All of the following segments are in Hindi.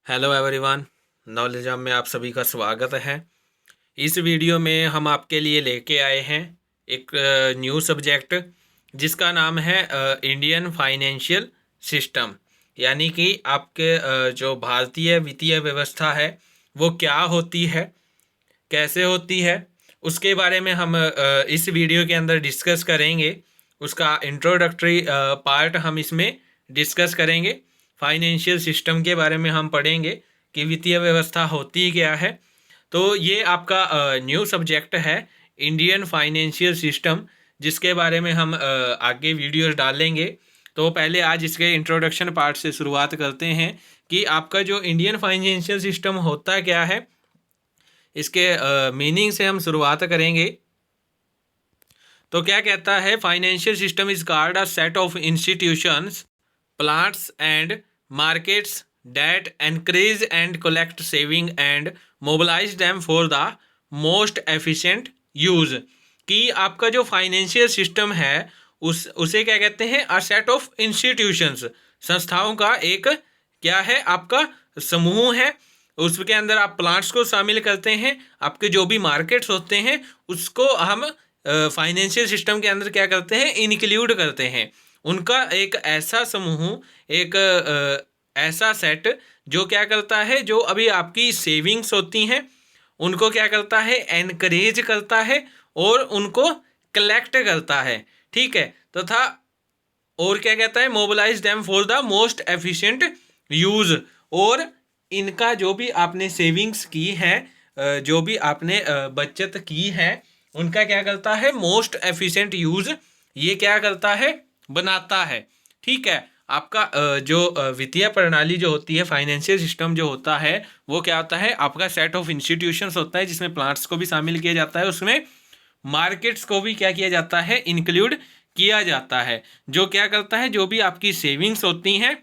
हेलो एवरीवन, नॉलेज हब में आप सभी का स्वागत है। इस वीडियो में हम आपके लिए लेके आए हैं एक न्यू सब्जेक्ट जिसका नाम है इंडियन फाइनेंशियल सिस्टम। यानी कि आपके जो भारतीय वित्तीय व्यवस्था है वो क्या होती है, कैसे होती है, उसके बारे में हम इस वीडियो के अंदर डिस्कस करेंगे। उसका इंट्रोडक्टरी पार्ट हम इसमें डिस्कस करेंगे। फाइनेंशियल सिस्टम के बारे में हम पढ़ेंगे कि वित्तीय व्यवस्था होती क्या है। तो ये आपका न्यू सब्जेक्ट है इंडियन फाइनेंशियल सिस्टम, जिसके बारे में हम आगे वीडियोस डालेंगे। तो पहले आज इसके इंट्रोडक्शन पार्ट से शुरुआत करते हैं कि आपका जो इंडियन फाइनेंशियल सिस्टम होता क्या है, इसके मीनिंग से हम शुरुआत करेंगे। तो क्या कहता है, financial system is called a set of institutions, plants and markets that encourage and collect saving and mobilize them for the most efficient use। कि आपका जो फाइनेंशियल सिस्टम है उसे क्या कहते हैं, अ सेट ऑफ इंस्टीट्यूशंस, संस्थाओं का एक क्या है, आपका समूह है। उसके अंदर आप प्लांट्स को शामिल करते हैं, आपके जो भी मार्केट्स होते हैं उसको हम फाइनेंशियल सिस्टम के अंदर क्या करते हैं, इंक्लूड करते हैं। उनका एक ऐसा समूह, एक ऐसा सेट जो क्या करता है, जो अभी आपकी सेविंग्स होती हैं उनको क्या करता है, एनकरेज करता है और उनको कलेक्ट करता है। ठीक है, तथा और क्या कहता है, mobilise them for the most efficient use. और इनका जो भी आपने सेविंग्स की है, जो भी आपने बचत की है, उनका क्या करता है, मोस्ट एफिशिएंट यूज ये क्या करता है, बनाता है। ठीक है, आपका जो वित्तीय प्रणाली जो होती है, फाइनेंशियल सिस्टम जो होता है, वो क्या होता है, आपका सेट ऑफ इंस्टीट्यूशंस होता है जिसमें प्लांट्स को भी शामिल किया जाता है, उसमें मार्केट्स को भी क्या किया जाता है, इंक्लूड किया जाता है। जो क्या करता है, जो भी आपकी सेविंग्स होती हैं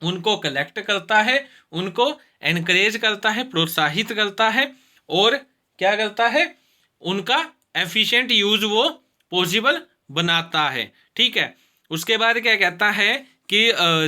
उनको कलेक्ट करता है, उनको एनकरेज करता है, प्रोत्साहित करता है और क्या करता है, उनका एफिशिएंट यूज वो पॉसिबल बनाता है। ठीक है, उसके बाद क्या कहता है कि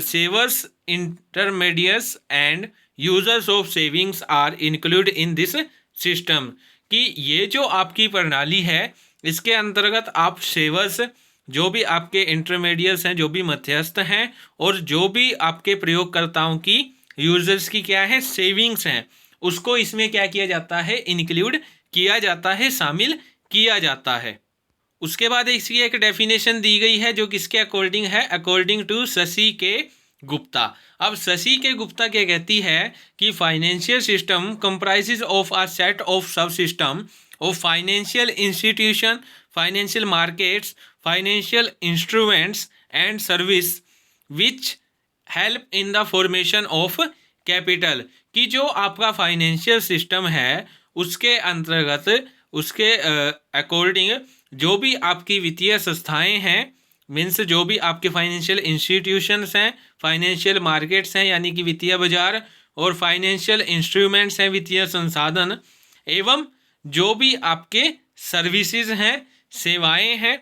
savers, intermediates and users of savings are include in this system. कि ये जो आपकी प्रणाली है इसके अंतर्गत आप सेवर्स, जो भी आपके इंटरमीडिएट्स हैं, जो भी मध्यस्थ हैं, और जो भी आपके प्रयोगकर्ताओं की, यूजर्स की क्या है, सेविंग्स हैं, उसको इसमें क्या किया जाता है, इंक्लूड किया जाता है, शामिल किया जाता है। उसके बाद इसकी एक डेफिनेशन दी गई है जो किसके अकॉर्डिंग है, अकॉर्डिंग टू शशि के गुप्ता। अब शशि के गुप्ता क्या कहती है कि financial system comprises of a set of sub system of financial institution, financial markets, financial instruments and service which help in the formation of capital. कि जो आपका फाइनेंशियल सिस्टम है उसके अंतर्गत, उसके अकॉर्डिंग जो भी आपकी वित्तीय संस्थाएं हैं, मीन्स जो भी आपके फाइनेंशियल इंस्टीट्यूशंस हैं, फाइनेंशियल मार्केट्स हैं यानी कि वित्तीय बाजार, और फाइनेंशियल इंस्ट्रूमेंट्स हैं, वित्तीय संसाधन, एवं जो भी आपके सर्विसेज हैं, सेवाएं हैं,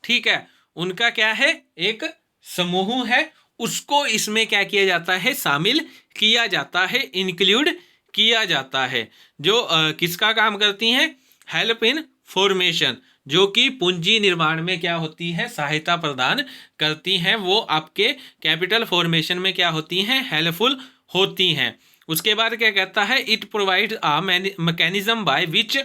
ठीक है, उनका क्या है, एक समूह है, उसको इसमें क्या किया जाता है, शामिल किया जाता है, इंक्लूड किया जाता है। जो किसका काम करती हैं, हेल्प इन फॉर्मेशन, जो कि पूंजी निर्माण में क्या होती है, सहायता प्रदान करती हैं, वो आपके कैपिटल फॉर्मेशन में क्या होती हैं, हेल्पफुल होती हैं। उसके बाद क्या कहता है, it provide a mechanism by which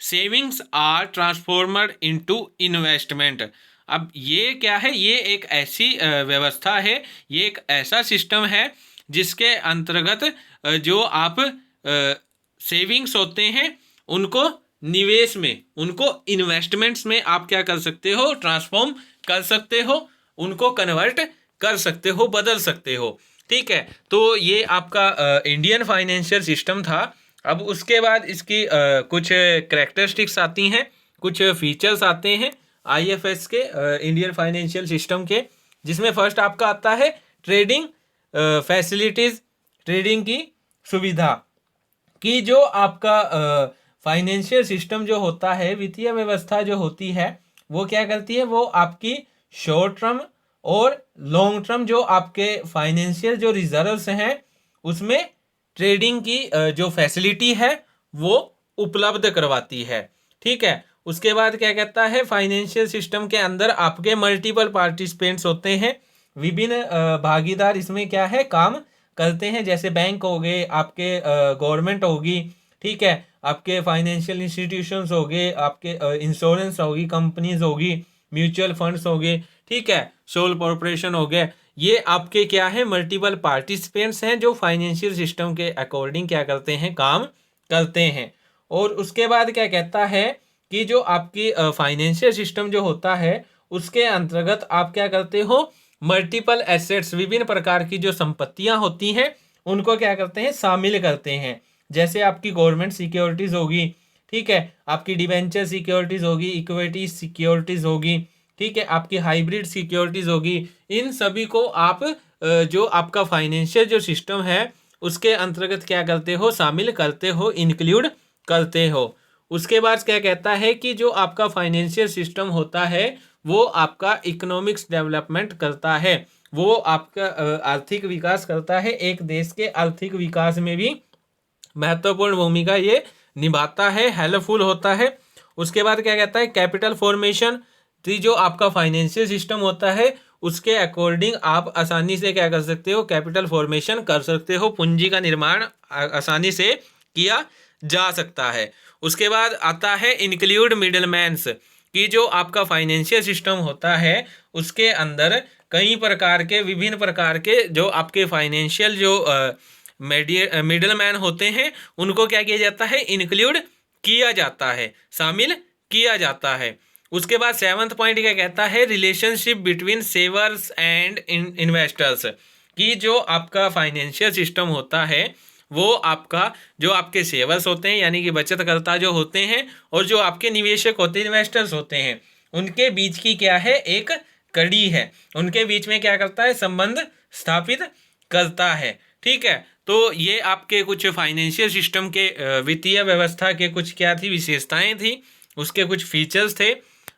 savings are transformed into investment. अब ये क्या है, ये एक ऐसी व्यवस्था है, ये एक ऐसा सिस्टम है जिसके अंतर्गत जो आप सेविंग्स होते हैं उनको निवेश में, उनको इन्वेस्टमेंट्स में आप क्या कर सकते हो, ट्रांसफॉर्म कर सकते हो, उनको कन्वर्ट कर सकते हो, बदल सकते हो। ठीक है, तो ये आपका इंडियन फाइनेंशियल सिस्टम था। अब उसके बाद इसकी कुछ करेक्टरिस्टिक्स आती हैं, कुछ फीचर्स आते हैं आईएफएस के, इंडियन फाइनेंशियल सिस्टम के, जिसमें फर्स्ट आपका आता है ट्रेडिंग फैसिलिटीज़, ट्रेडिंग की सुविधा। कि जो आपका फाइनेंशियल सिस्टम जो होता है, वित्तीय व्यवस्था जो होती है, वो क्या करती है, वो आपकी शॉर्ट टर्म और लॉन्ग टर्म जो आपके फाइनेंशियल जो रिजर्व्स हैं उसमें ट्रेडिंग की जो फैसिलिटी है वो उपलब्ध करवाती है। ठीक है, उसके बाद क्या कहता है, फाइनेंशियल सिस्टम के अंदर आपके मल्टीपल पार्टिसिपेंट्स होते हैं, विभिन्न भागीदार इसमें क्या है काम करते हैं, जैसे बैंक हो गए, आपके गवर्नमेंट होगी, ठीक है, आपके फाइनेंशियल इंस्टीट्यूशंस हो गए, आपके इंश्योरेंस होगी, कंपनीज होगी, म्यूचुअल फंड्स हो गए, ठीक है, सोल कॉर्पोरेशन हो गए। ये आपके क्या है, मल्टीपल पार्टिसिपेंट्स हैं जो फाइनेंशियल सिस्टम के अकॉर्डिंग क्या करते हैं, काम करते हैं। और उसके बाद क्या कहता है कि जो आपकी फाइनेंशियल सिस्टम जो होता है उसके अंतर्गत आप क्या करते हो, मल्टीपल एसेट्स, विभिन्न प्रकार की जो संपत्तियां होती हैं उनको क्या करते हैं, शामिल करते हैं। जैसे आपकी गवर्नमेंट सिक्योरिटीज होगी, ठीक है, आपकी डिवेंचर सिक्योरिटीज होगी, इक्विटी सिक्योरिटीज होगी, ठीक है, आपकी हाइब्रिड सिक्योरिटीज होगी। इन सभी को आप जो आपका फाइनेंशियल जो सिस्टम है उसके अंतर्गत क्या करते हो, शामिल करते हो, इंक्लूड करते हो। उसके बाद क्या कहता है कि जो आपका फाइनेंशियल सिस्टम होता है वो आपका इकोनॉमिक्स डेवलपमेंट करता है, वो आपका आर्थिक विकास करता है। एक देश के आर्थिक विकास में भी महत्वपूर्ण भूमिका ये निभाता है, हेल्पफुल होता है। उसके बाद क्या कहता है, कैपिटल फॉर्मेशन, तो जो आपका फाइनेंशियल सिस्टम होता है उसके अकॉर्डिंग आप आसानी से क्या कर सकते हो, कैपिटल फॉर्मेशन कर सकते हो, पूंजी का निर्माण आसानी से किया जा सकता है। उसके बाद आता है इंक्लूड मिडलमैन्स, कि जो आपका फाइनेंशियल सिस्टम होता है उसके अंदर कई प्रकार के, विभिन्न प्रकार के जो आपके फाइनेंशियल जो मिडलमैन होते हैं उनको क्या किया जाता है, इंक्लूड किया जाता है, शामिल किया जाता है। उसके बाद 7वां पॉइंट क्या कहता है, रिलेशनशिप बिटवीन सेवर्स एंड इन्वेस्टर्स, कि जो आपका फाइनेंशियल सिस्टम होता है वो आपका जो आपके सेवर्स होते हैं यानी कि बचतकर्ता जो होते हैं और जो आपके निवेशक होते हैं, इन्वेस्टर्स होते हैं, उनके बीच की क्या है, एक कड़ी है, उनके बीच में क्या करता है, संबंध स्थापित करता है। ठीक है, तो ये आपके कुछ फाइनेंशियल सिस्टम के वित्तीय व्यवस्था के कुछ क्या थी, विशेषताएं थी, उसके कुछ फीचर्स थे।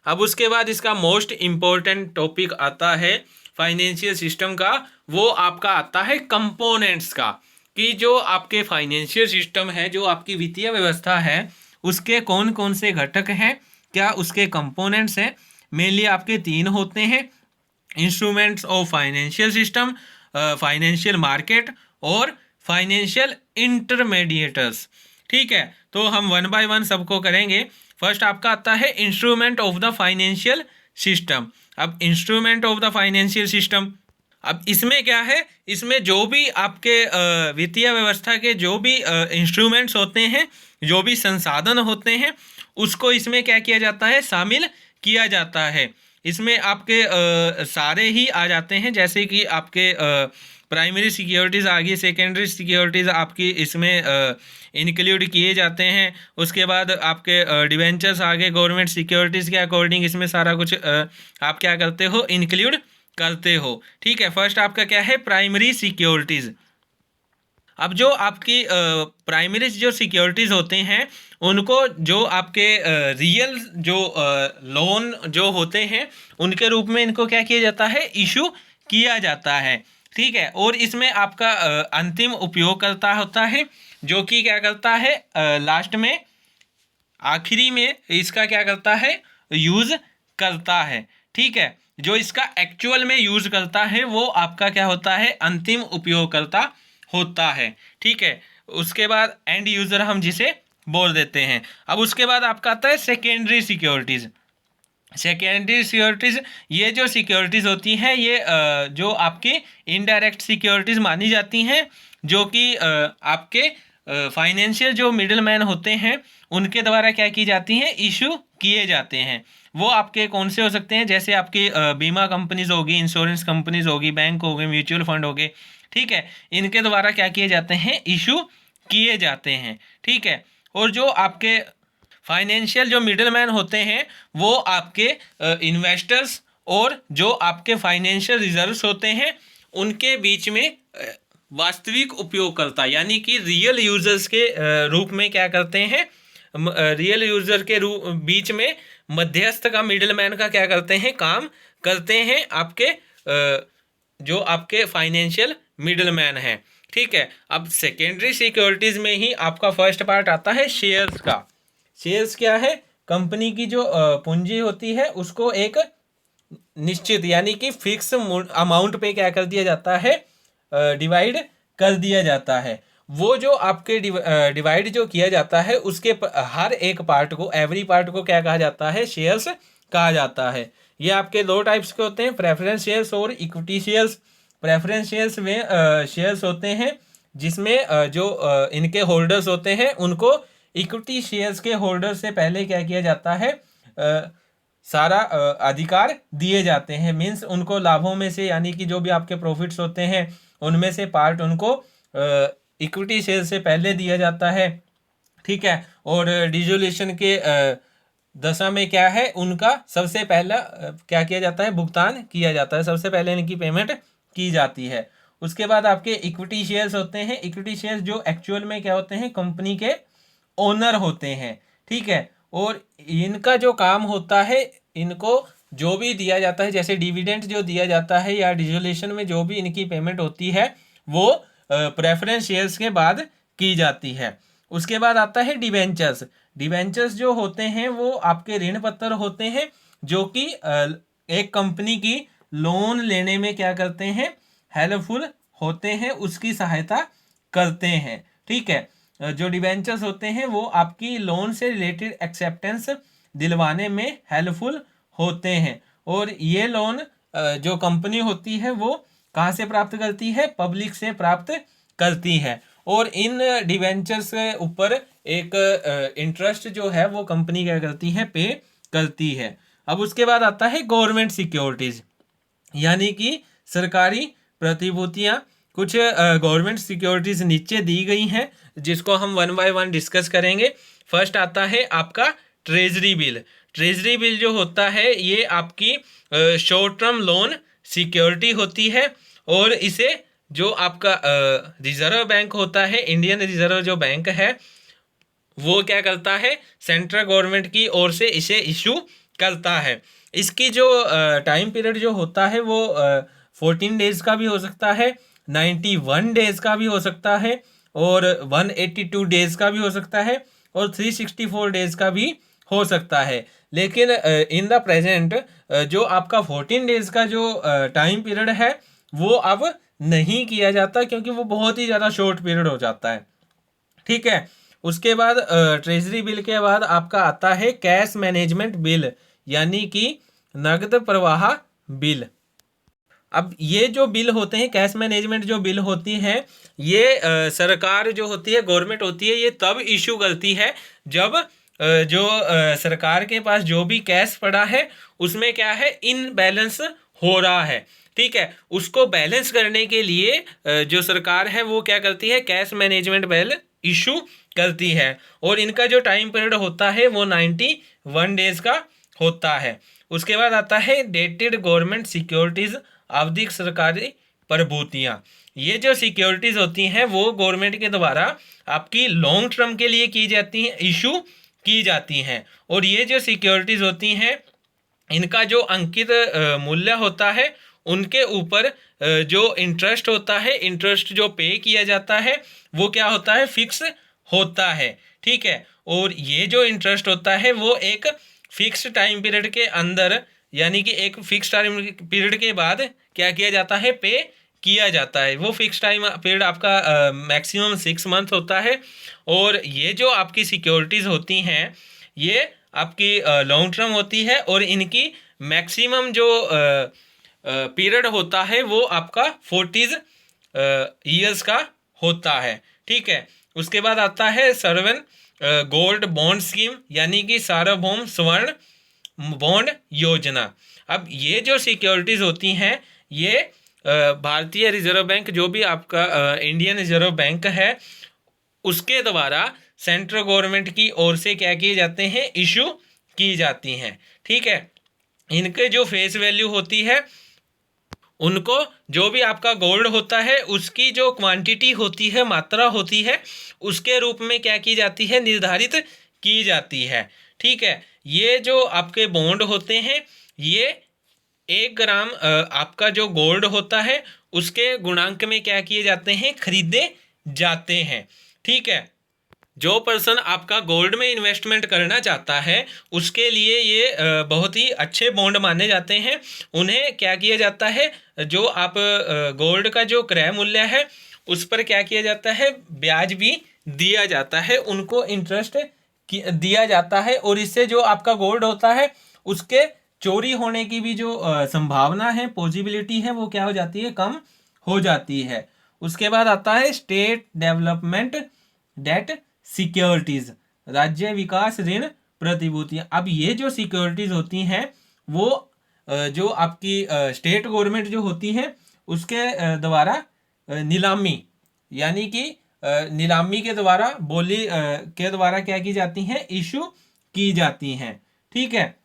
अब उसके बाद इसका मोस्ट इम्पोर्टेंट टॉपिक आता है फाइनेंशियल सिस्टम का, वो आपका आता है कंपोनेंट्स का, कि जो आपके फाइनेंशियल सिस्टम है, जो आपकी वित्तीय व्यवस्था है, उसके कौन कौन से घटक हैं, क्या उसके कंपोनेंट्स हैं। मेनली आपके 3 होते हैं, instruments of financial system, financial market और फाइनेंशियल इंटरमीडिएटर्स। ठीक है, तो हम 1 बाय 1 सबको करेंगे। फर्स्ट आपका आता है instrument of the financial system. अब instrument of the financial system, अब इसमें क्या है, इसमें जो भी आपके वित्तीय व्यवस्था के जो भी इंस्ट्रूमेंट्स होते हैं, जो भी संसाधन होते हैं, उसको इसमें क्या किया जाता है, शामिल किया जाता है। इसमें आपके सारे ही आ जाते हैं, जैसे कि आपके प्राइमरी सिक्योरिटीज़ आ गई, सेकेंडरी सिक्योरिटीज़ आपकी इसमें इंक्लूड किए जाते हैं। उसके बाद आपके डिवेंचर्स आ गए, गवर्नमेंट सिक्योरिटीज़ के अकॉर्डिंग इसमें सारा कुछ आप क्या करते हो, इंक्लूड करते हो। ठीक है, फर्स्ट आपका क्या है, प्राइमरी सिक्योरिटीज़। अब जो आपकी प्राइमरी जो सिक्योरिटीज़ होते हैं उनको जो आपके रियल जो लोन जो होते हैं उनके रूप में इनको क्या किया जाता है, इशू किया जाता है। ठीक है, और इसमें आपका अंतिम उपयोगकर्ता होता है जो कि क्या करता है, लास्ट में आखिरी में इसका क्या करता है, यूज़ करता है। ठीक है, जो इसका एक्चुअल में यूज़ करता है वो आपका क्या होता है, अंतिम उपयोगकर्ता होता है। ठीक है, उसके बाद एंड यूज़र हम जिसे बोल देते हैं। अब उसके बाद आपका आता है सेकेंडरी सिक्योरिटीज़। सेकेंडरी सिक्योरिटीज़, ये जो सिक्योरिटीज़ होती हैं ये जो आपकी इनडायरेक्ट सिक्योरिटीज़ मानी जाती हैं, जो कि आपके फाइनेंशियल जो मिडिल मैन होते हैं उनके द्वारा क्या की जाती हैं, इशू किए जाते हैं। वो आपके कौन से हो सकते हैं, जैसे आपकी बीमा कंपनीज होगी, इंश्योरेंस कंपनीज होगी, बैंक हो गए, म्यूचुअल फंड हो गए। ठीक है, इनके द्वारा क्या किए जाते हैं, इशू किए जाते हैं। ठीक है, और जो आपके फाइनेंशियल जो मिडिल मैन होते हैं वो आपके इन्वेस्टर्स और जो आपके फाइनेंशियल रिजर्व्स होते हैं उनके बीच में वास्तविक उपयोगकर्ता यानी कि रियल यूजर्स के रूप में क्या करते हैं, रियल यूजर के बीच में मध्यस्थ का, मिडिल मैन का क्या करते हैं, काम करते हैं आपके जो आपके फाइनेंशियल मिडिल मैन हैं। ठीक है। अब सेकेंडरी सिक्योरिटीज में ही आपका फर्स्ट पार्ट आता है शेयर्स का। शेयर्स क्या है? कंपनी की जो पूंजी होती है उसको एक निश्चित यानी कि फिक्स अमाउंट पे क्या कर दिया जाता है, डिवाइड कर दिया जाता है। वो जो आपके डिवाइड जो किया जाता है उसके हर एक पार्ट को, एवरी पार्ट को क्या कहा जाता है? शेयर्स कहा जाता है। ये आपके दो टाइप्स के होते हैं, प्रेफरेंस शेयर्स और इक्विटी शेयर्स। प्रेफरेंस शेयर्स में शेयर्स होते हैं जिसमें जो इनके होल्डर्स होते हैं उनको इक्विटी शेयर्स के होल्डर से पहले क्या किया जाता है, सारा अधिकार दिए जाते हैं। मीन्स उनको लाभों में से, यानी कि जो भी आपके प्रॉफिट्स होते हैं उनमें से पार्ट उनको इक्विटी शेयर से पहले दिया जाता है। ठीक है। और डिसोल्यूशन के दशा में क्या है, उनका सबसे पहला क्या किया जाता है? भुगतान किया जाता है, सबसे पहले इनकी पेमेंट की जाती है। उसके बाद आपके इक्विटी शेयर्स होते हैं। इक्विटी शेयर्स जो एक्चुअल में क्या होते हैं? कंपनी के ओनर होते हैं। ठीक है। और इनका जो काम होता है, इनको जो भी दिया जाता है, जैसे डिविडेंड जो दिया जाता है या डिसोल्यूशन में जो भी इनकी पेमेंट होती है वो प्रेफरेंस शेयर्स के बाद की जाती है। उसके बाद आता है डिवेंचर्स। डिवेंचर्स जो होते हैं वो आपके ऋण पत्र होते हैं जो कि एक कंपनी की लोन लेने में क्या करते हैं? हेल्पफुल होते हैं, उसकी सहायता करते हैं। ठीक है। जो डिवेंचर्स होते हैं वो आपकी लोन से रिलेटेड एक्सेप्टेंस दिलवाने में हेल्पफुल होते हैं। और ये लोन जो कंपनी होती है वो कहाँ से प्राप्त करती है? पब्लिक से प्राप्त करती है। और इन डिवेंचर्स के ऊपर एक इंटरेस्ट जो है वो कंपनी क्या करती है? पे करती है। अब उसके बाद आता है गवर्नमेंट सिक्योरिटीज, यानी कि सरकारी प्रतिभूतियां। कुछ गवर्नमेंट सिक्योरिटीज नीचे दी गई हैं जिसको हम वन बाय वन डिस्कस करेंगे। फर्स्ट आता है आपका ट्रेजरी बिल। ट्रेजरी बिल जो होता है ये आपकी शॉर्ट टर्म लोन सिक्योरिटी होती है। और इसे जो आपका रिजर्व बैंक होता है, इंडियन रिजर्व जो बैंक है, वो क्या करता है? सेंट्रल गवर्नमेंट की ओर से इसे इशू करता है। इसकी जो टाइम पीरियड जो होता है वो 14 डेज का भी हो सकता है, 91 डेज का भी हो सकता है, और 182 डेज का भी हो सकता है, और 364 डेज का भी हो सकता है। लेकिन इन द प्रेजेंट जो आपका 14 डेज का जो टाइम पीरियड है वो अब नहीं किया जाता, क्योंकि वो बहुत ही ज़्यादा शॉर्ट पीरियड हो जाता है। ठीक है। उसके बाद ट्रेजरी बिल के बाद आपका आता है कैश मैनेजमेंट बिल, यानी कि नगद प्रवाह बिल। अब ये जो बिल होते हैं, कैश मैनेजमेंट जो बिल होती हैं, ये सरकार जो होती है, गवर्नमेंट होती है, ये तब इशू करती है जब जो सरकार के पास जो भी कैश पड़ा है उसमें क्या है? इनबैलेंस हो रहा है। ठीक है। उसको बैलेंस करने के लिए जो सरकार है वो क्या करती है? कैश मैनेजमेंट बिल इशू करती है। और इनका जो टाइम पीरियड होता है वो 91 डेज का होता है। उसके बाद आता है डेटेड गवर्नमेंट सिक्योरिटीज, आवधिक सरकारी प्रभूतियाँ। ये जो सिक्योरिटीज होती हैं वो गवर्नमेंट के द्वारा आपकी लॉन्ग टर्म के लिए की जाती हैं, इशू की जाती हैं। और ये जो सिक्योरिटीज होती हैं इनका जो अंकित मूल्य होता है उनके ऊपर जो इंटरेस्ट होता है, इंटरेस्ट जो पे किया जाता है वो क्या होता है? फिक्स होता है। ठीक है। और ये जो इंटरेस्ट होता है वो एक फिक्स टाइम पीरियड के अंदर, यानी कि एक फिक्स टाइम पीरियड के बाद क्या किया जाता है? पे किया जाता है। वो फिक्स टाइम पीरियड आपका मैक्सिमम 6 मंथ होता है। और ये जो आपकी सिक्योरिटीज़ होती हैं ये आपकी लॉन्ग टर्म होती है, और इनकी मैक्सिमम जो पीरियड होता है वो आपका 40 ईयर्स का होता है। ठीक है। उसके बाद आता है सर्वन गोल्ड बॉन्ड स्कीम, यानी कि सार्वभौम स्वर्ण बॉन्ड योजना। अब ये जो सिक्योरिटीज होती हैं ये भारतीय रिजर्व बैंक, जो भी आपका इंडियन रिजर्व बैंक है, उसके द्वारा सेंट्रल गवर्नमेंट की ओर से क्या किए जाते हैं? इशू की जाती हैं। ठीक है। इनके जो फेस वैल्यू होती है, उनको जो भी आपका गोल्ड होता है उसकी जो क्वांटिटी होती है, मात्रा होती है, उसके रूप में क्या की जाती है? निर्धारित की जाती है। ठीक है। ये जो आपके बॉन्ड होते हैं ये 1 ग्राम आपका जो गोल्ड होता है उसके गुणांक में क्या किए जाते हैं, खरीदे जाते हैं। ठीक है, जो पर्सन आपका गोल्ड में इन्वेस्टमेंट करना चाहता है उसके लिए ये बहुत ही अच्छे बॉन्ड माने जाते हैं। उन्हें क्या किया जाता है, जो आप गोल्ड का जो क्रय मूल्य है उस पर क्या किया जाता है, ब्याज भी दिया जाता है, उनको इंटरेस्ट दिया जाता है, और इससे जो आपका गोल्ड होता है उसके चोरी होने की भी जो संभावना है, पॉसिबिलिटी है, वो क्या हो जाती है, कम हो जाती है। उसके बाद आता है स्टेट डेवलपमेंट डेट सिक्योरिटीज, राज्य विकास ऋण प्रतिभूतियां। अब ये जो सिक्योरिटीज होती हैं वो जो आपकी स्टेट गवर्नमेंट जो होती है उसके द्वारा नीलामी, यानी कि नीलामी के द्वारा बोली के द्वारा क्या की जाती हैं, इशू की जाती हैं। ठीक है,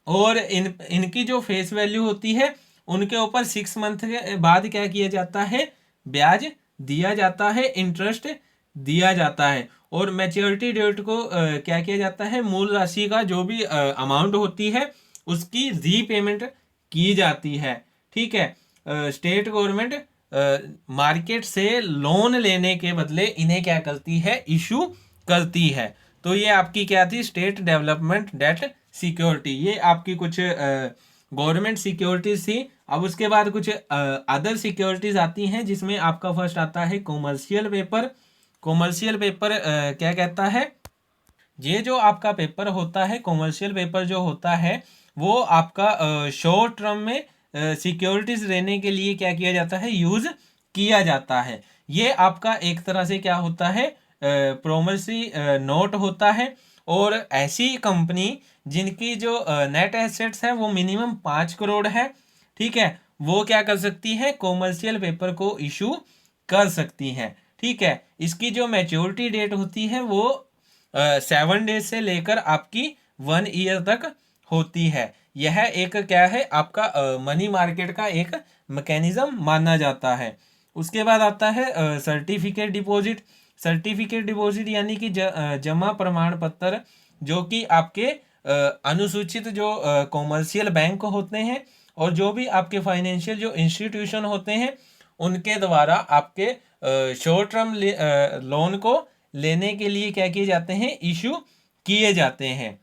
और इनकी जो फेस वैल्यू होती है उनके ऊपर 6 मंथ के बाद क्या किया जाता है, ब्याज दिया जाता है, इंटरेस्ट दिया जाता है, और मैच्योरिटी डेट को क्या किया जाता है, मूल राशि का जो भी अमाउंट होती है उसकी रीपेमेंट की जाती है। ठीक है, स्टेट गवर्नमेंट मार्केट से लोन लेने के बदले इन्हें क्या करती है, इशू करती है। तो ये आपकी क्या थी, स्टेट डेवलपमेंट डेट सिक्योरिटी, ये आपकी कुछ गवर्नमेंट सिक्योरिटीज थी। अब उसके बाद कुछ अदर सिक्योरिटीज आती हैं, जिसमें आपका फर्स्ट आता है कॉमर्शियल पेपर। कॉमर्शियल पेपर क्या कहता है, ये जो आपका पेपर होता है, कॉमर्शियल पेपर जो होता है वो आपका शॉर्ट टर्म में सिक्योरिटीज लेने के लिए क्या किया जाता है, यूज किया जाता है। ये आपका एक तरह से क्या होता है, प्रोमिसरी नोट होता है, और ऐसी कंपनी जिनकी जो नेट एसेट्स है वो मिनिमम 5 करोड़ है, ठीक है, वो क्या कर सकती है, कॉमर्शियल पेपर को इशू कर सकती हैं। ठीक है, इसकी जो मैच्योरिटी डेट होती है वो 7 डेज से लेकर आपकी 1 ईयर तक होती है। यह एक क्या है, आपका मनी मार्केट का एक मैकेनिज्म माना जाता है। उसके बाद आता है सर्टिफिकेट डिपॉजिट। सर्टिफिकेट डिपॉजिट यानी कि जमा प्रमाण पत्र, जो कि आपके अनुसूचित जो कॉमर्शियल बैंक होते हैं और जो भी आपके फाइनेंशियल जो इंस्टीट्यूशन होते हैं उनके द्वारा आपके शॉर्ट टर्म लोन को लेने के लिए क्या किए जाते हैं, इशू किए जाते हैं।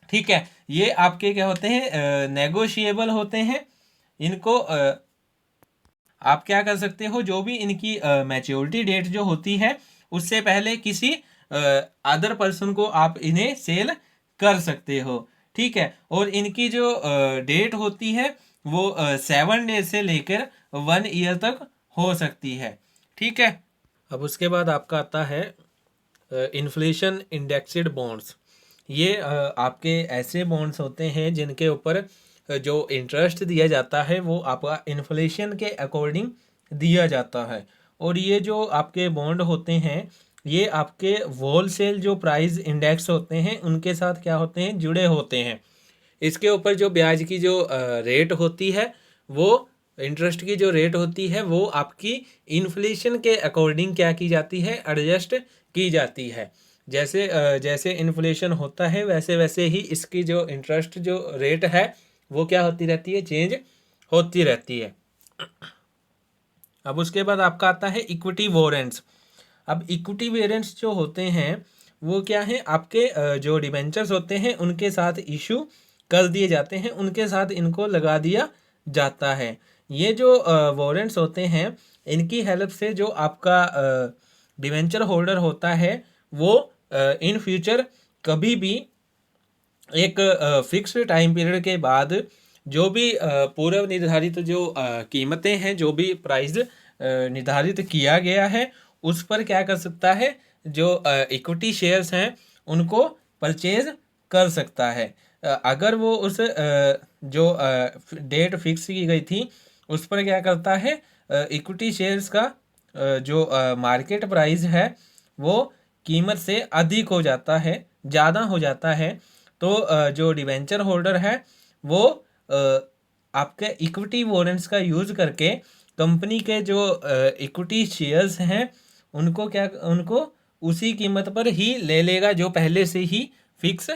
ठीक है, ये आपके क्या होते हैं, नेगोशिएबल होते हैं। इनको आप क्या कर सकते हो, जो भी इनकी मैच्योरिटी डेट जो होती है उससे पहले किसी अदर पर्सन को आप इन्हें सेल कर सकते हो। ठीक है, और इनकी जो डेट होती है वो 7 डेज से लेकर 1 ईयर तक हो सकती है। ठीक है, अब उसके बाद आपका आता है इन्फ्लेशन इंडेक्स्ड बॉन्ड्स। ये आपके ऐसे बॉन्ड्स होते हैं जिनके ऊपर जो इंटरेस्ट दिया जाता है वो आपका इन्फ्लेशन के अकॉर्डिंग दिया जाता है। और ये जो आपके बॉन्ड होते हैं ये आपके होलसेल जो प्राइस इंडेक्स होते हैं उनके साथ क्या होते हैं, जुड़े होते हैं। इसके ऊपर जो ब्याज की जो रेट होती है, वो इंटरेस्ट की जो रेट होती है वो आपकी इन्फ्लेशन के अकॉर्डिंग क्या की जाती है, एडजस्ट की जाती है। जैसे जैसे इन्फ्लेशन होता है वैसे वैसे ही इसकी जो इंटरेस्ट जो रेट है वो क्या होती रहती है, चेंज होती रहती है। अब उसके बाद आपका आता है इक्विटी वॉरेंट्स। अब इक्विटी वॉरेंट्स जो होते हैं वो क्या है, आपके जो डिबेंचर्स होते हैं उनके साथ इशू कर दिए जाते हैं, उनके साथ इनको लगा दिया जाता है। ये जो वॉरेंट्स होते हैं इनकी हेल्प से जो आपका डिबेंचर होल्डर होता है वो इन फ्यूचर कभी भी एक फिक्स्ड टाइम पीरियड के बाद जो भी पूर्व निर्धारित जो कीमतें हैं, जो भी प्राइस निर्धारित किया गया है उस पर क्या कर सकता है, जो इक्विटी शेयर्स हैं उनको परचेज कर सकता है। अगर वो उस जो डेट फिक्स की गई थी उस पर क्या करता है, इक्विटी शेयर्स का जो मार्केट प्राइस है वो कीमत से अधिक हो जाता है, ज़्यादा हो जाता है, तो जो डिवेंचर होल्डर है वो आपके इक्विटी वॉरेंट्स का यूज़ करके कंपनी के जो इक्विटी शेयर्स हैं उनको उसी कीमत पर ही ले लेगा जो पहले से ही फिक्स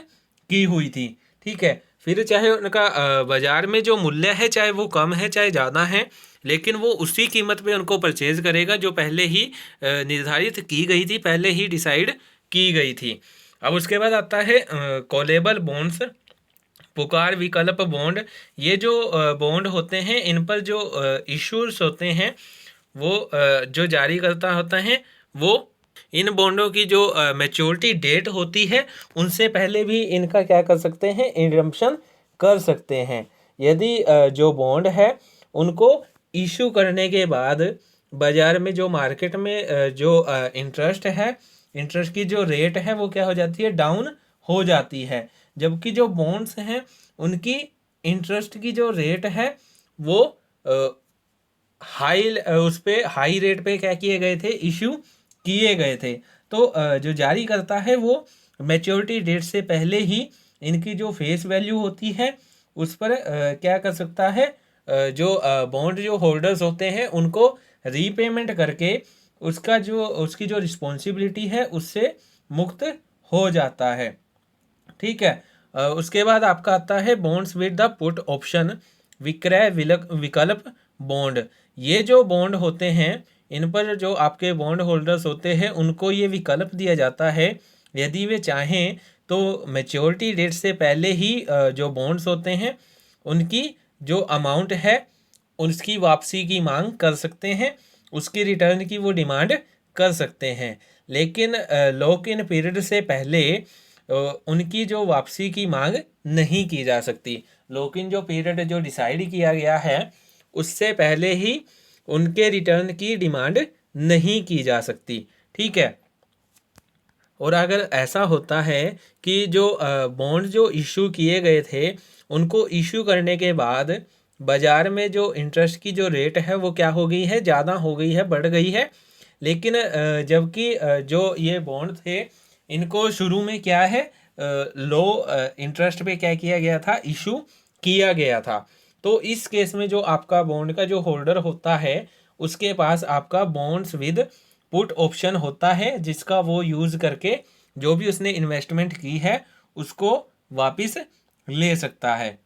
की हुई थी। ठीक है, फिर चाहे उनका बाज़ार में जो मूल्य है चाहे वो कम है चाहे ज़्यादा है, लेकिन वो उसी कीमत पे उनको परचेज करेगा जो पहले ही निर्धारित की गई थी, पहले ही डिसाइड की गई थी। अब उसके बाद आता है कॉलेबल बॉन्ड्स, पुकार विकल्प बॉन्ड। ये जो बॉन्ड होते हैं इन पर जो इश्यूज होते हैं वो जो जारी करता होता है वो इन बॉन्डों की जो मैच्योरिटी डेट होती है उनसे पहले भी इनका क्या कर सकते हैं, रिडम्पशन कर सकते हैं। यदि जो बॉन्ड है उनको इशू करने के बाद बाजार में जो मार्केट में जो इंटरेस्ट है, इंटरेस्ट की जो रेट है वो क्या हो जाती है, डाउन हो जाती है। जबकि जो बॉन्ड्स हैं उनकी इंटरेस्ट की जो रेट है वो हाई उस पे हाई रेट पे क्या किए गए थे, इशू किए गए थे। तो जो जारी करता है वो मैच्योरिटी डेट से पहले ही इनकी जो फेस वैल्यू होती है उस पर क्या कर सकता है, जो बॉन्ड जो होल्डर्स होते हैं उनको रीपेमेंट करके उसकी जो रिस्पॉन्सिबिलिटी है उससे मुक्त हो जाता है। ठीक है। उसके बाद आपका आता है bonds with the put option, विक्रय विकल्प बॉन्ड। ये जो बॉन्ड होते हैं इन पर जो आपके बॉन्ड होल्डर्स होते हैं उनको ये विकल्प दिया जाता है, यदि वे चाहें तो मैच्योरिटी डेट से पहले ही जो बॉन्ड्स होते हैं उनकी जो अमाउंट है उसकी वापसी की मांग कर सकते हैं, उसकी रिटर्न की वो डिमांड कर सकते हैं। लेकिन लॉक इन पीरियड से पहले उनकी जो वापसी की मांग नहीं की जा सकती। लॉक इन जो पीरियड जो डिसाइड किया गया है उससे पहले ही उनके रिटर्न की डिमांड नहीं की जा सकती। ठीक है। और अगर ऐसा होता है कि जो बॉन्ड जो इशू किए गए थे उनको इशू करने के बाद बाज़ार में जो इंटरेस्ट की जो रेट है वो क्या हो गई है, ज़्यादा हो गई है, बढ़ गई है। लेकिन जबकि जो ये बॉन्ड थे इनको शुरू में क्या है, लो इंटरेस्ट पे क्या किया गया था, इशू किया गया था। तो इस केस में जो आपका बॉन्ड का जो होल्डर होता है उसके पास आपका बॉन्ड्स विद पुट ऑप्शन होता है, जिसका वो यूज़ करके जो भी उसने इन्वेस्टमेंट की है उसको वापस ले सकता है।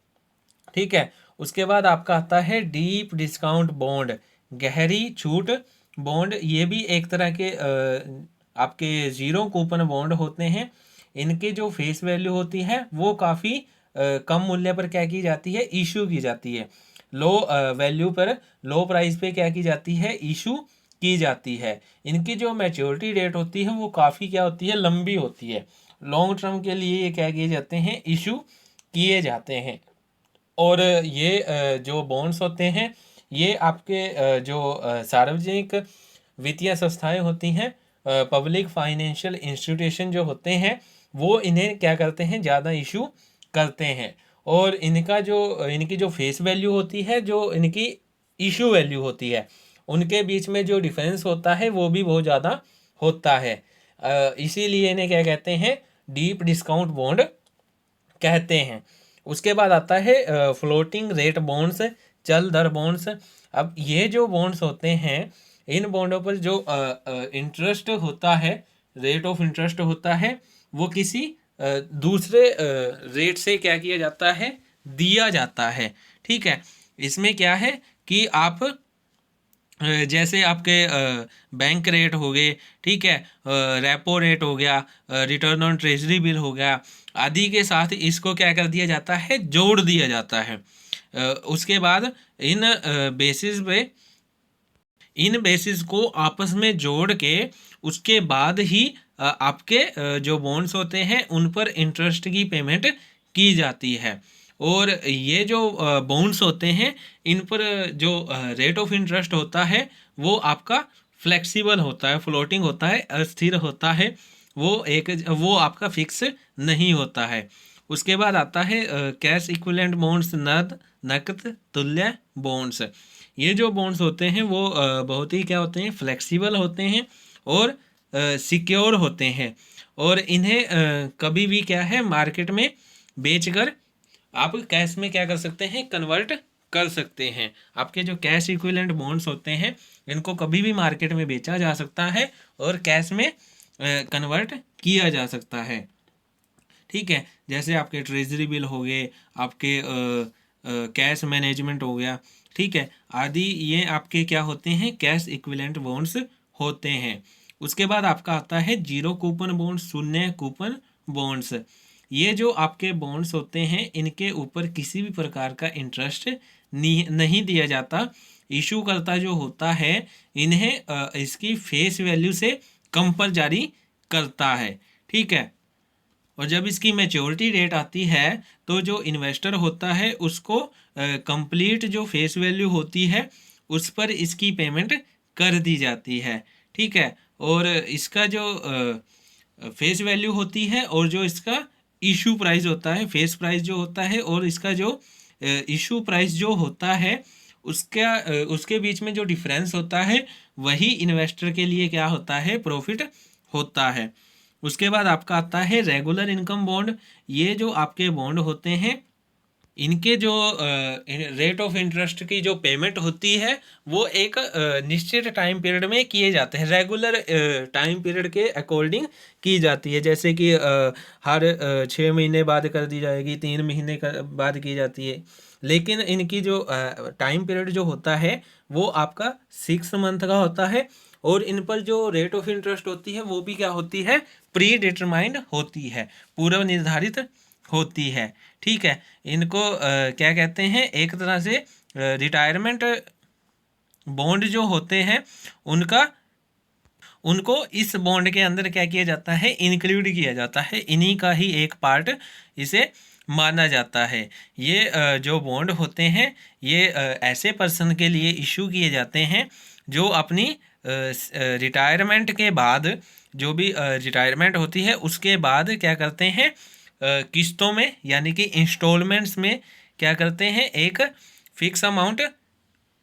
ठीक है। उसके बाद आपका आता है डीप डिस्काउंट बॉन्ड, गहरी छूट बॉन्ड। ये भी एक तरह के आपके ज़ीरो कूपन बॉन्ड होते हैं। इनकी जो फेस वैल्यू होती है वो काफ़ी कम मूल्य पर क्या की जाती है, इशू की जाती है। लो वैल्यू पर, लो प्राइस पे क्या की जाती है, इशू की जाती है। इनकी जो मैच्योरिटी डेट होती है वो काफ़ी क्या होती है, लंबी होती है। लॉन्ग टर्म के लिए ये क्या किए जाते हैं, इशू किए जाते हैं। और ये जो बॉन्ड्स होते हैं ये आपके जो सार्वजनिक वित्तीय संस्थाएं होती हैं, पब्लिक फाइनेंशियल इंस्टीट्यूशन जो होते हैं वो इन्हें क्या करते हैं, ज़्यादा इशू करते हैं। और इनकी जो फेस वैल्यू होती है, जो इनकी इशू वैल्यू होती है, उनके बीच में जो डिफरेंस होता है वो भी बहुत ज़्यादा होता है। इसीलिए इन्हें क्या कहते हैं, डीप डिस्काउंट बॉन्ड कहते हैं। उसके बाद आता है फ्लोटिंग रेट बॉन्ड्स, चल दर बॉन्ड्स। अब ये जो बॉन्ड्स होते हैं इन बॉन्डों पर जो इंटरेस्ट होता है, रेट ऑफ इंटरेस्ट होता है, वो किसी दूसरे रेट से क्या किया जाता है, दिया जाता है। ठीक है। इसमें क्या है कि आप जैसे आपके बैंक रेट हो गए, ठीक है, रेपो रेट हो गया, रिटर्न ऑन ट्रेजरी बिल हो गया, आदि के साथ इसको क्या कर दिया जाता है, जोड़ दिया जाता है। उसके बाद इन बेसिस को आपस में जोड़ के उसके बाद ही आपके जो बॉन्ड्स होते हैं उन पर इंटरेस्ट की पेमेंट की जाती है। और ये जो बॉन्ड्स होते हैं इन पर जो रेट ऑफ इंटरेस्ट होता है वो आपका फ्लेक्सिबल होता है, फ्लोटिंग होता है, अस्थिर होता है, वो आपका फिक्स नहीं होता है। उसके बाद आता है कैश इक्विवेलेंट बॉन्ड्स, नकद तुल्य बॉन्ड्स। ये जो बॉन्ड्स होते हैं वो बहुत ही क्या होते हैं, फ्लेक्सिबल होते हैं और सिक्योर होते हैं। और इन्हें कभी भी क्या है, मार्केट में बेचकर आप कैश में क्या कर सकते हैं, कन्वर्ट कर सकते हैं। आपके जो कैश इक्विवेलेंट बॉन्ड्स होते हैं इनको कभी भी मार्केट में बेचा जा सकता है और कैश में कन्वर्ट किया जा सकता है। ठीक है। जैसे आपके ट्रेजरी बिल हो गए, आपके कैश मैनेजमेंट हो गया, ठीक है, आदि ये आपके क्या होते हैं, कैश इक्विवेलेंट बॉन्ड्स होते हैं। उसके बाद आपका आता है जीरो कूपन बॉन्ड्स, शून्य कूपन बॉन्ड्स। ये जो आपके बॉन्ड्स होते हैं इनके ऊपर किसी भी प्रकार का इंटरेस्ट नहीं दिया जाता। इशू करता जो होता है इन्हें इसकी फेस वैल्यू से कम पर जारी करता है। ठीक है, और जब इसकी मैच्योरिटी डेट आती है तो जो इन्वेस्टर होता है उसको कंप्लीट जो फेस वैल्यू होती है उस पर इसकी पेमेंट कर दी जाती है। ठीक है, और इसका जो फेस वैल्यू होती है और जो इसका इशू प्राइस होता है, फेस प्राइस जो होता है और इसका जो इशू प्राइस जो होता है उसके बीच में जो डिफरेंस होता है वही इन्वेस्टर के लिए क्या होता है, प्रॉफिट होता है। उसके बाद आपका आता है रेगुलर इनकम बॉन्ड। ये जो आपके बॉन्ड होते हैं इनके जो रेट ऑफ इंटरेस्ट की जो पेमेंट होती है वो एक निश्चित टाइम पीरियड में किए जाते हैं, रेगुलर टाइम पीरियड के अकॉर्डिंग की जाती है। जैसे कि हर 6 महीने बाद कर दी जाएगी, 3 महीने बाद की जाती है। लेकिन इनकी जो टाइम पीरियड जो होता है वो आपका 6 मंथ का होता है और इन पर जो रेट ऑफ इंटरेस्ट होती है वो भी क्या होती है, प्री डिटरमाइंड होती है, पूर्व निर्धारित होती है। ठीक है, इनको क्या कहते हैं, एक तरह से रिटायरमेंट बॉन्ड जो होते हैं उनको इस बॉन्ड के अंदर क्या किया जाता है, इंक्लूड किया जाता है, इन्हीं का ही एक पार्ट इसे माना जाता है। ये जो बॉन्ड होते हैं ये ऐसे पर्सन के लिए इशू किए जाते हैं जो अपनी रिटायरमेंट के बाद, जो भी रिटायरमेंट होती है उसके बाद क्या करते हैं, किस्तों में यानी कि इंस्टॉलमेंट्स में क्या करते हैं, एक फिक्स अमाउंट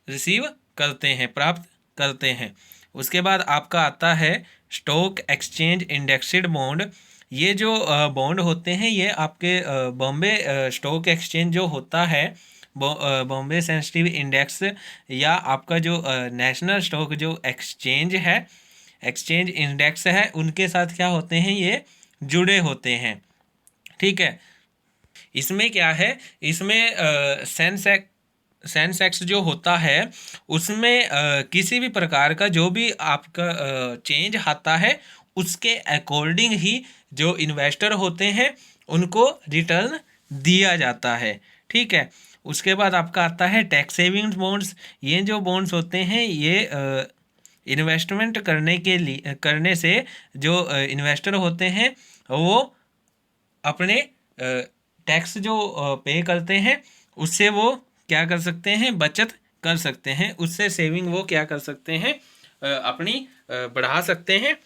रिसीव करते हैं, प्राप्त करते हैं। उसके बाद आपका आता है स्टॉक एक्सचेंज इंडेक्स्ड बॉन्ड। ये जो बॉन्ड होते हैं ये आपके बॉम्बे स्टॉक एक्सचेंज जो होता है, बॉम्बे सेंसिटिव इंडेक्स या आपका जो नेशनल स्टॉक जो एक्सचेंज इंडेक्स है उनके साथ क्या होते हैं, ये जुड़े होते हैं। ठीक है, इसमें क्या है, इसमें सेंसेक्स जो होता है उसमें किसी भी प्रकार का जो भी आपका चेंज आता है उसके अकॉर्डिंग ही जो इन्वेस्टर होते हैं उनको रिटर्न दिया जाता है। ठीक है, उसके बाद आपका आता है टैक्स सेविंग्स बॉन्ड्स। ये जो बॉन्ड्स होते हैं ये इन्वेस्टमेंट करने से जो इन्वेस्टर होते हैं वो अपने टैक्स जो पे करते हैं उससे वो क्या कर सकते हैं, बचत कर सकते हैं, उससे सेविंग वो क्या कर सकते हैं, अपनी बढ़ा सकते हैं।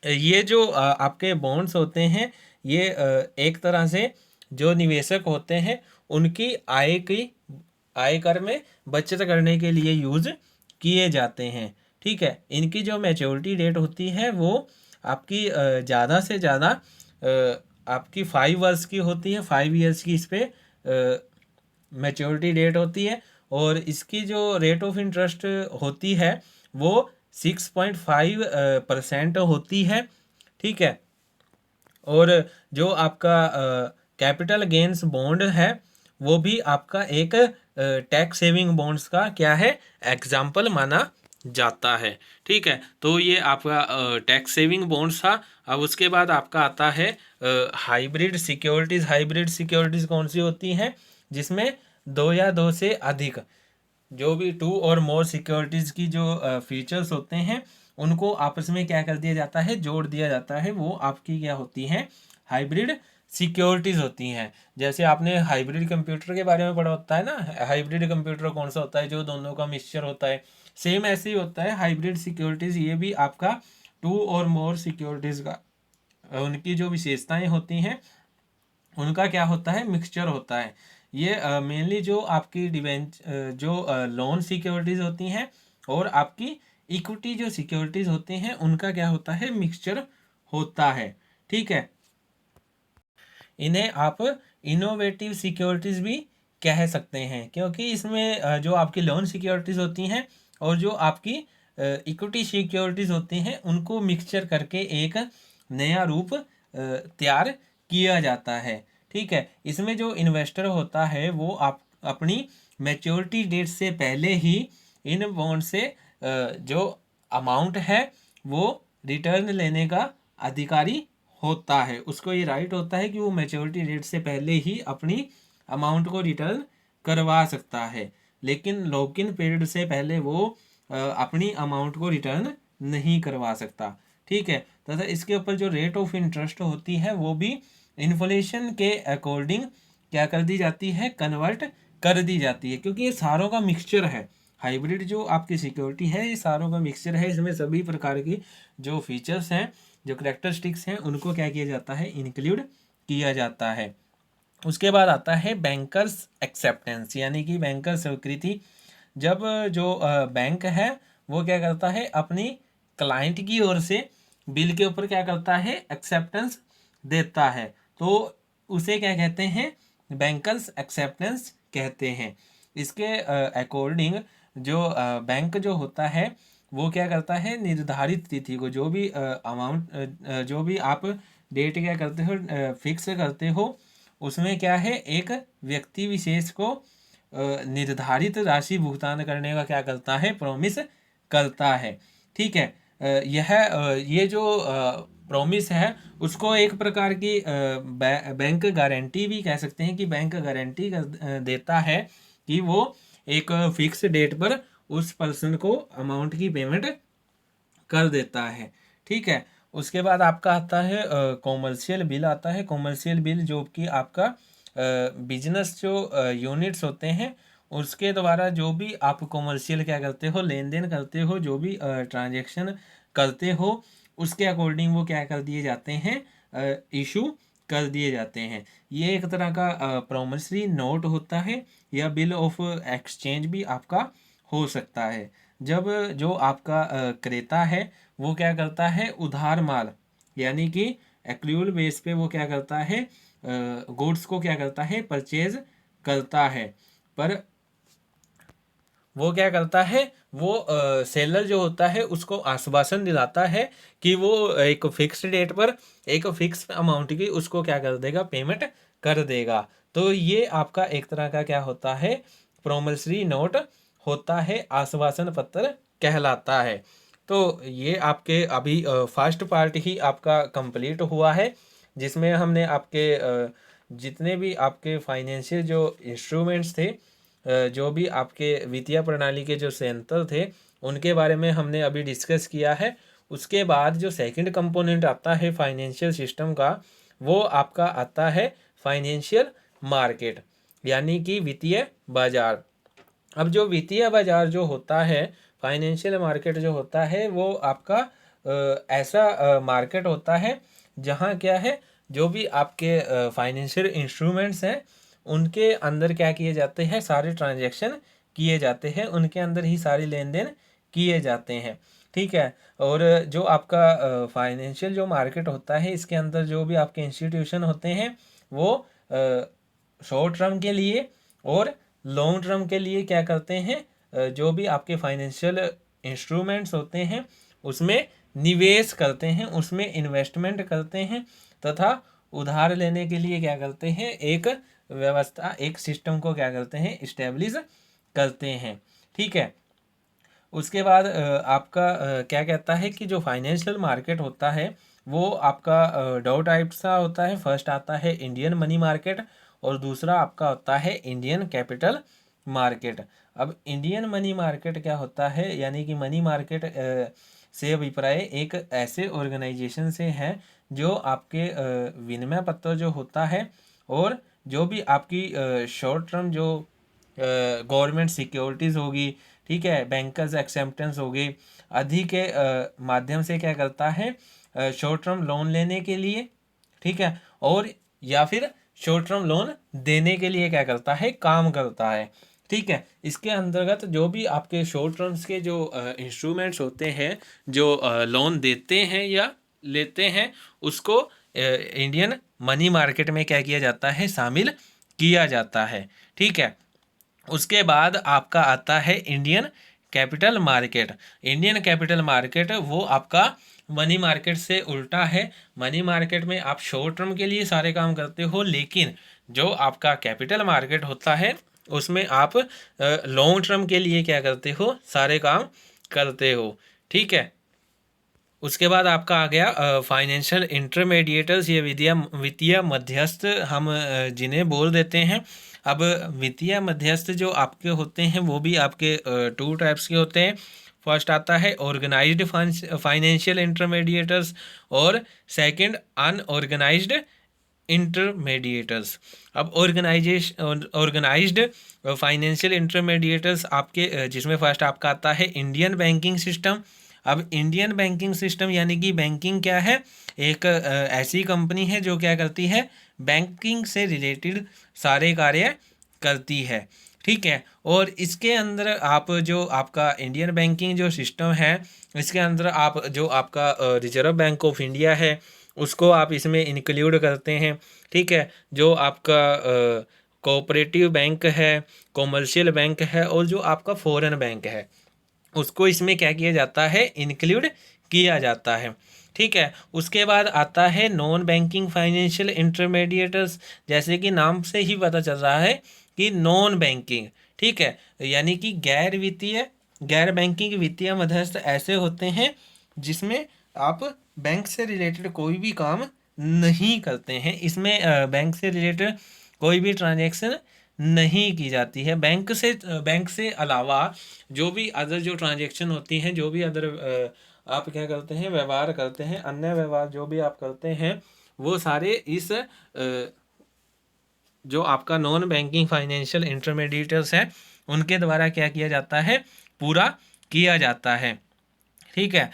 ये जो आपके बॉन्ड्स होते हैं ये एक तरह से जो निवेशक होते हैं उनकी आयकर में बचत करने के लिए यूज़ किए जाते हैं। ठीक है, इनकी जो मैच्योरिटी डेट होती है वो आपकी ज़्यादा से ज़्यादा आपकी 5 वर्ष की होती है, 5 ईयर्स की इस पर मैच्योरिटी डेट होती है और इसकी जो रेट ऑफ इंटरेस्ट होती है वो 6.5% होती है। ठीक है, और जो आपका कैपिटल गेंस बॉन्ड है वो भी आपका एक टैक्स सेविंग बॉन्ड्स का क्या है, एग्जाम्पल माना जाता है। ठीक है, तो ये आपका टैक्स सेविंग बॉन्ड्स था। अब उसके बाद आपका आता है हाइब्रिड सिक्योरिटीज़। हाइब्रिड सिक्योरिटीज़ कौन सी होती हैं, जिसमें 2 या 2 से अधिक जो भी 2 और मोर सिक्योरिटीज़ की जो फीचर्स होते हैं उनको आपस में क्या कर दिया जाता है, जोड़ दिया जाता है, वो आपकी क्या होती हैं, हाइब्रिड सिक्योरिटीज़ होती हैं। जैसे आपने हाइब्रिड कंप्यूटर के बारे में पढ़ा होता है ना, हाइब्रिड कंप्यूटर कौन सा होता है, जो दोनों का मिक्सचर होता है, सेम ऐसे ही होता है हाइब्रिड सिक्योरिटीज़। ये भी आपका 2 और मोर सिक्योरिटीज़ का उनकी जो विशेषताएं होती हैं उनका क्या होता है, मिक्सचर होता है। ये मेनली जो आपकी जो लोन सिक्योरिटीज़ होती हैं और आपकी इक्विटी जो सिक्योरिटीज़ होती हैं उनका क्या होता है, मिक्सचर होता है। ठीक है, इन्हें आप इनोवेटिव सिक्योरिटीज़ भी कह सकते हैं क्योंकि इसमें जो आपकी लोन सिक्योरिटीज़ होती हैं और जो आपकी इक्विटी सिक्योरिटीज़ होती हैं उनको मिक्सचर करके एक नया रूप तैयार किया जाता है। ठीक है, इसमें जो इन्वेस्टर होता है वो आप अपनी मैच्योरिटी डेट से पहले ही इन बॉन्ड से जो अमाउंट है वो रिटर्न लेने का अधिकारी होता है। उसको ये राइट होता है कि वो मैच्योरिटी डेट से पहले ही अपनी अमाउंट को रिटर्न करवा सकता है, लेकिन लॉक इन पीरियड से पहले वो अपनी अमाउंट को रिटर्न नहीं करवा सकता। ठीक है, तथा इसके ऊपर जो रेट ऑफ इंटरेस्ट होती है वो भी इन्फ्लेशन के अकॉर्डिंग क्या कर दी जाती है, कन्वर्ट कर दी जाती है, क्योंकि ये सारों का मिक्सचर है। हाइब्रिड जो आपकी सिक्योरिटी है ये सारों का मिक्सचर है, इसमें सभी प्रकार की जो फीचर्स हैं, जो करेक्टरिस्टिक्स हैं, उनको क्या किया जाता है, इंक्लूड किया जाता है। उसके बाद आता है बैंकर्स एक्सेप्टेंस, यानी कि बैंकर स्वीकृति। जब जो बैंक है वो क्या करता है, अपनी क्लाइंट की ओर से बिल के ऊपर क्या करता है, एक्सेप्टेंस देता है, तो उसे क्या कहते हैं, बैंकर्स एक्सेप्टेंस कहते हैं। इसके अकॉर्डिंग जो बैंक जो होता है वो क्या करता है, निर्धारित तिथि को, जो भी अमाउंट जो भी आप डेट क्या करते हो, फिक्स करते हो, उसमें क्या है, एक व्यक्ति विशेष को निर्धारित राशि भुगतान करने का क्या करता है, प्रॉमिस करता है। ठीक है, ये जो प्रॉमिस है उसको एक प्रकार की बैंक गारंटी भी कह सकते हैं, कि बैंक गारंटी देता है कि वो एक फिक्स डेट पर उस पर्सन को अमाउंट की पेमेंट कर देता है। ठीक है, उसके बाद आपका आता है कॉमर्शियल बिल आता है। कॉमर्शियल बिल जो कि आपका बिजनेस जो यूनिट्स होते हैं उसके द्वारा जो भी आप कॉमर्शियल क्या करते हो, लेन देन करते हो, जो भी ट्रांजेक्शन करते हो, उसके अकॉर्डिंग वो क्या कर दिए जाते हैं, इशू कर दिए जाते हैं। ये एक तरह का प्रॉमिसरी नोट होता है, या बिल ऑफ एक्सचेंज भी आपका हो सकता है। जब जो आपका क्रेता है वो क्या करता है, उधार माल यानी कि एक्रूअल बेस पे वो क्या करता है, गुड्स को क्या करता है, परचेज करता है। पर वो क्या करता है, वो सेलर जो होता है उसको आश्वासन दिलाता है कि वो एक फिक्स डेट पर एक फिक्स अमाउंट की उसको क्या कर देगा, पेमेंट कर देगा। तो ये आपका एक तरह का क्या होता है, प्रॉमिसरी नोट होता है, आश्वासन पत्र कहलाता है। तो ये आपके अभी फर्स्ट पार्ट ही आपका कंप्लीट हुआ है, जिसमें हमने आपके जितने भी आपके फाइनेंशियल जो इंस्ट्रूमेंट्स थे, जो भी आपके वित्तीय प्रणाली के जो सेंटर थे, उनके बारे में हमने अभी डिस्कस किया है। उसके बाद जो सेकंड कंपोनेंट आता है फाइनेंशियल सिस्टम का, वो आपका आता है फाइनेंशियल मार्केट, यानी कि वित्तीय बाजार। अब जो वित्तीय बाजार जो होता है, फाइनेंशियल मार्केट जो होता है, वो आपका ऐसा मार्केट होता है जहाँ क्या है, जो भी आपके फाइनेंशियल इंस्ट्रूमेंट्स हैं उनके अंदर क्या किए जाते हैं, सारे ट्रांजैक्शन किए जाते हैं, उनके अंदर ही सारी लेन देन किए जाते हैं। ठीक है, और जो आपका फाइनेंशियल जो मार्केट होता है, इसके अंदर जो भी आपके इंस्टीट्यूशन होते हैं वो शॉर्ट टर्म के लिए और लॉन्ग टर्म के लिए क्या करते हैं, जो भी आपके फाइनेंशियल इंस्ट्रूमेंट्स होते हैं उसमें निवेश करते हैं, उसमें इन्वेस्टमेंट करते हैं, तथा उधार लेने के लिए क्या करते हैं, एक व्यवस्था, एक सिस्टम को क्या करते हैं, इस्टेब्लिश करते हैं। ठीक है, उसके बाद आपका क्या कहता है कि जो फाइनेंशियल मार्केट होता है वो आपका दो टाइप सा होता है। फर्स्ट आता है इंडियन मनी मार्केट और दूसरा आपका होता है इंडियन कैपिटल मार्केट। अब इंडियन मनी मार्केट क्या होता है, यानी कि मनी मार्केट से अभिप्राय एक ऐसे ऑर्गेनाइजेशन से है जो आपके विनिमय पत्र जो होता है और जो भी आपकी शॉर्ट टर्म जो गवर्नमेंट सिक्योरिटीज़ होगी, ठीक है, बैंकर्स एक्सेप्टेंस होगी, आदि के माध्यम से क्या करता है, शॉर्ट टर्म लोन लेने के लिए, ठीक है, और या फिर शॉर्ट टर्म लोन देने के लिए क्या करता है, काम करता है। ठीक है, इसके अंतर्गत जो भी आपके शॉर्ट टर्म्स के जो इंस्ट्रूमेंट्स होते हैं, जो लोन देते हैं या लेते हैं, उसको इंडियन मनी मार्केट में क्या किया जाता है, शामिल किया जाता है। ठीक है, उसके बाद आपका आता है Indian capital market. Indian capital market वो आपका मनी मार्केट से उल्टा है। मनी मार्केट में आप शॉर्ट टर्म के लिए सारे काम करते हो, लेकिन जो आपका कैपिटल मार्केट होता है उसमें आप लॉन्ग टर्म के लिए क्या करते हो, सारे काम करते हो। ठीक है। उसके बाद आपका आ गया फाइनेंशियल इंटरमीडिएटर्स, ये वित्तीय मध्यस्थ हम जिन्हें बोल देते हैं। अब वित्तीय मध्यस्थ जो आपके होते हैं वो भी आपके टू टाइप्स के होते हैं। फर्स्ट आता है ऑर्गेनाइज्ड फाइनेंशियल इंटरमीडिएटर्स और सेकंड अनऑर्गेनाइज्ड इंटरमीडिएटर्स। अब ऑर्गेनाइज्ड फाइनेंशियल इंटरमीडिएटर्स आपके जिसमें फर्स्ट आपका आता है इंडियन बैंकिंग सिस्टम। अब इंडियन बैंकिंग सिस्टम यानी कि बैंकिंग क्या है, एक ऐसी कंपनी है जो क्या करती है, बैंकिंग से रिलेटेड सारे कार्य करती है। ठीक है। और इसके अंदर आप जो आपका इंडियन बैंकिंग जो सिस्टम है, इसके अंदर आप जो आपका रिजर्व बैंक ऑफ इंडिया है उसको आप इसमें इंक्लूड करते हैं। ठीक है। जो आपका कोऑपरेटिव बैंक है, कॉमर्शियल बैंक है और जो आपका फॉरेन बैंक है उसको इसमें क्या किया जाता है, इंक्लूड किया जाता है। ठीक है। उसके बाद आता है नॉन बैंकिंग फाइनेंशियल इंटरमीडिएटर्स। जैसे कि नाम से ही पता चल रहा है कि नॉन बैंकिंग, ठीक है, यानी कि गैर बैंकिंग वित्तीय मध्यस्थ ऐसे होते हैं जिसमें आप बैंक से रिलेटेड कोई भी काम नहीं करते हैं। इसमें बैंक से रिलेटेड कोई भी ट्रांजैक्शन नहीं की जाती है। बैंक से अलावा जो भी अदर जो ट्रांजैक्शन होती हैं, जो भी अदर आप क्या करते हैं, व्यवहार करते हैं, अन्य व्यवहार जो भी आप करते हैं वो सारे इस जो आपका नॉन बैंकिंग फाइनेंशियल इंटरमीडिएटर्स है उनके द्वारा क्या किया जाता है, पूरा किया जाता है। ठीक है।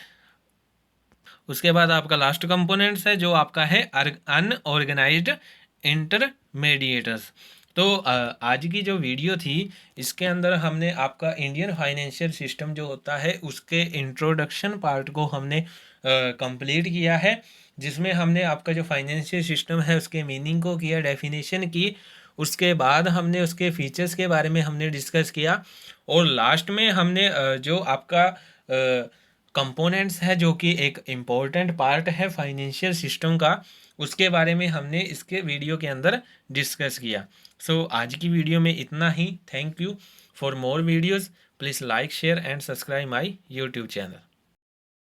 उसके बाद आपका लास्ट कंपोनेंट्स है जो आपका है अनऑर्गेनाइज्ड इंटरमीडिएटर्स। तो आज की जो वीडियो थी इसके अंदर हमने आपका इंडियन फाइनेंशियल सिस्टम जो होता है उसके इंट्रोडक्शन पार्ट को हमने कंप्लीट किया है, जिसमें हमने आपका जो फाइनेंशियल सिस्टम है उसके मीनिंग को किया, डेफिनेशन की। उसके बाद हमने उसके फीचर्स के बारे में हमने डिस्कस किया और लास्ट में हमने जो आपका कंपोनेंट्स है जो कि एक इम्पोर्टेंट पार्ट है फाइनेंशियल सिस्टम का, उसके बारे में हमने इसके वीडियो के अंदर डिस्कस किया। सो आज की वीडियो में इतना ही। Thank you for more videos. Please like share and subscribe my YouTube channel.